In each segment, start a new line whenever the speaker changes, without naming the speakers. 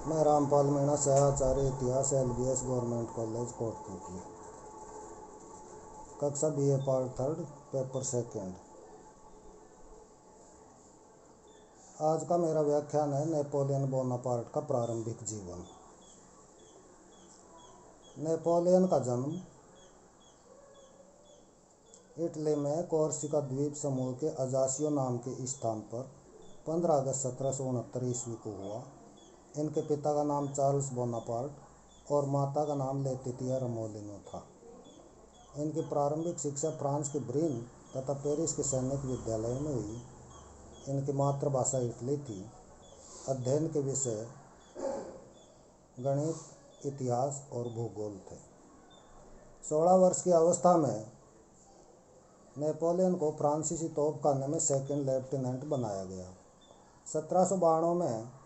मैं रामपाल मीणा, सहआचार्य इतिहास, LBS government college Kotputli. कक्षा BA पार्ट 3 पेपर 2। आज का मेरा व्याख्यान है नेपोलियन बोनापार्ट का प्रारंभिक जीवन। नेपोलियन का जन्म इटली में कोर्सिका द्वीप समूह के अजासियो नाम के स्थान पर 15 अगस्त 1769 ईस्वी को हुआ। इनके पिता का नाम चार्ल्स बोनापार्ट और माता का नाम लेटिटिया रमोलिनो था। इनकी प्रारंभिक शिक्षा फ्रांस के ब्रीन तथा पेरिस के सैनिक विद्यालय में हुई। इनकी मातृभाषा इटली थी। अध्ययन के विषय गणित, इतिहास और भूगोल थे। 16 वर्ष की अवस्था में नेपोलियन को फ्रांसीसी तोपखाने में सेकंड लेफ्टिनेंट बनाया गया। 1792 में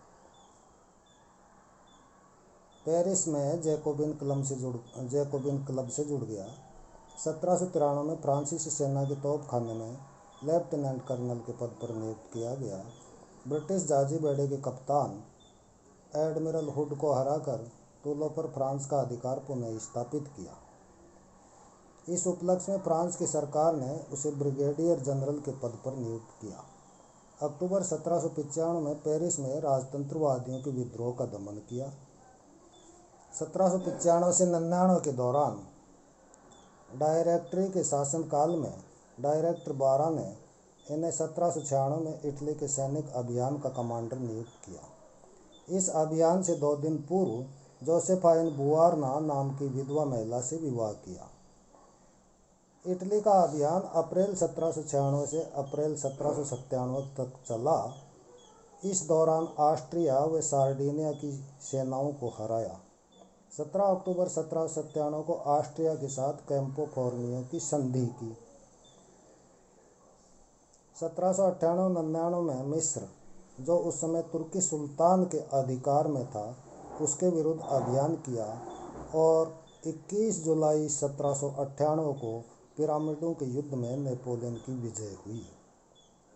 पेरिस में जैकोबिन क्लब से जुड़ गया। 1793 में फ्रांसीसी सेना के तोपखाने में लेफ्टिनेंट कर्नल के पद पर नियुक्त किया गया। ब्रिटिश जहाजी बेड़े के कप्तान एडमिरल हुड को हराकर टूलों पर फ्रांस का अधिकार पुनः स्थापित किया। इस उपलक्ष्य में फ्रांस की सरकार ने उसे ब्रिगेडियर जनरल के पद पर नियुक्त किया। अक्टूबर 1795 में पेरिस में राजतंत्रवादियों के विद्रोह का दमन किया। 1795 से 99 के दौरान डायरेक्टरी के शासनकाल में डायरेक्टर 12 ने इन्हें 1796 में इटली के सैनिक अभियान का कमांडर नियुक्त किया। इस अभियान से 2 दिन पूर्व जोसेफाइन बुआरना नाम की विधवा महिला से विवाह किया। इटली का अभियान अप्रैल 1796 से अप्रैल 1797 तक चला। इस दौरान ऑस्ट्रिया व सार्डिनिया की सेनाओं को हराया। 17 अक्टूबर 1797 को ऑस्ट्रिया के साथ कैंपो फॉर्मियो की संधि की। 1798-99 में मिस्र, जो उस समय तुर्की सुल्तान के अधिकार में था, उसके विरुद्ध अभियान किया और 21 जुलाई 1798 को पिरामिडों के युद्ध में नेपोलियन की विजय हुई।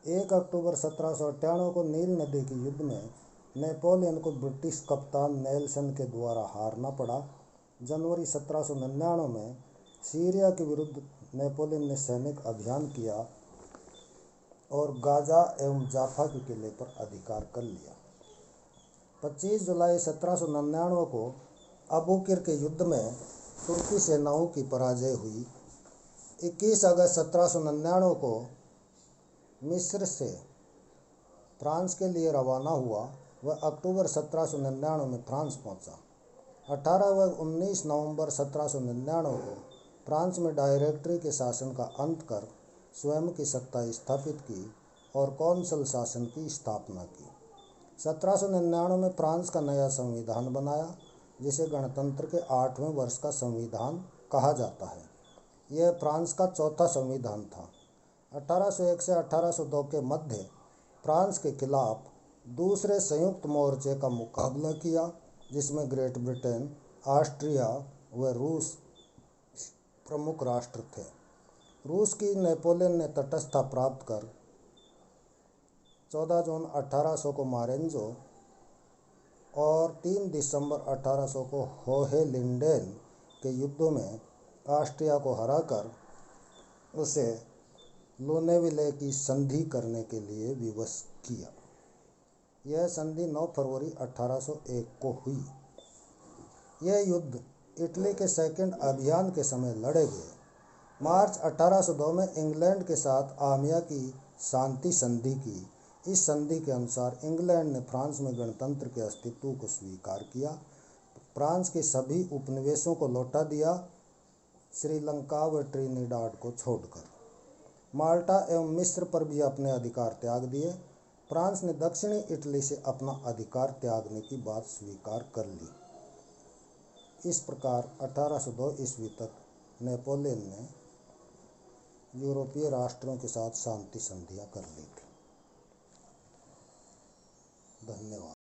1 अक्टूबर 1798 को नील नदी के युद्ध में नेपोलियन को ब्रिटिश कप्तान नेल्सन के द्वारा हारना पड़ा। जनवरी 1799 में सीरिया के विरुद्ध नेपोलियन ने सैनिक अभियान किया और गाजा एवं जाफा के किले पर अधिकार कर लिया। 25 जुलाई 1799 को अबुकिर के युद्ध में तुर्की सेनाओं की पराजय हुई। 21 अगस्त 1799 को मिस्र से फ्रांस के लिए रवाना हुआ। वह अक्टूबर 1799 में फ्रांस पहुंचा। 18 व 19 नवंबर 1799 को फ्रांस में डायरेक्टरी के शासन का अंत कर स्वयं की सत्ता स्थापित की और कौंसल शासन की स्थापना की। 1799 में फ्रांस का नया संविधान बनाया, जिसे गणतंत्र के 8वें वर्ष का संविधान कहा जाता है। यह फ्रांस का चौथा संविधान था। 1801 से 1802 के मध्य फ्रांस के खिलाफ दूसरे संयुक्त मोर्चे का मुकाबला किया, जिसमें ग्रेट ब्रिटेन, ऑस्ट्रिया व रूस प्रमुख राष्ट्र थे। रूस की नेपोलियन ने तटस्थता प्राप्त कर 14 जून 1800 को मारेंजो और 3 दिसंबर 1800 को होहेलिंडेन के युद्धों में ऑस्ट्रिया को हराकर उसे लुनेविले की संधि करने के लिए विवश किया। यह संधि 9 फरवरी 1801 को हुई। यह युद्ध इटली के सेकंड अभियान के समय लड़े गए। मार्च 1802 में इंग्लैंड के साथ आमिया की शांति संधि की। इस संधि के अनुसार इंग्लैंड ने फ्रांस में गणतंत्र के अस्तित्व को स्वीकार किया, फ्रांस के सभी उपनिवेशों को लौटा दिया, श्रीलंका व ट्रिनिडाड को छोड़कर। माल्टा एवं मिस्र पर भी अपने अधिकार त्याग दिए। फ्रांस ने दक्षिणी इटली से अपना अधिकार त्यागने की बात स्वीकार कर ली। इस प्रकार 1802 ईस्वी तक नेपोलियन ने यूरोपीय राष्ट्रों के साथ शांति संधियां कर ली थी। धन्यवाद।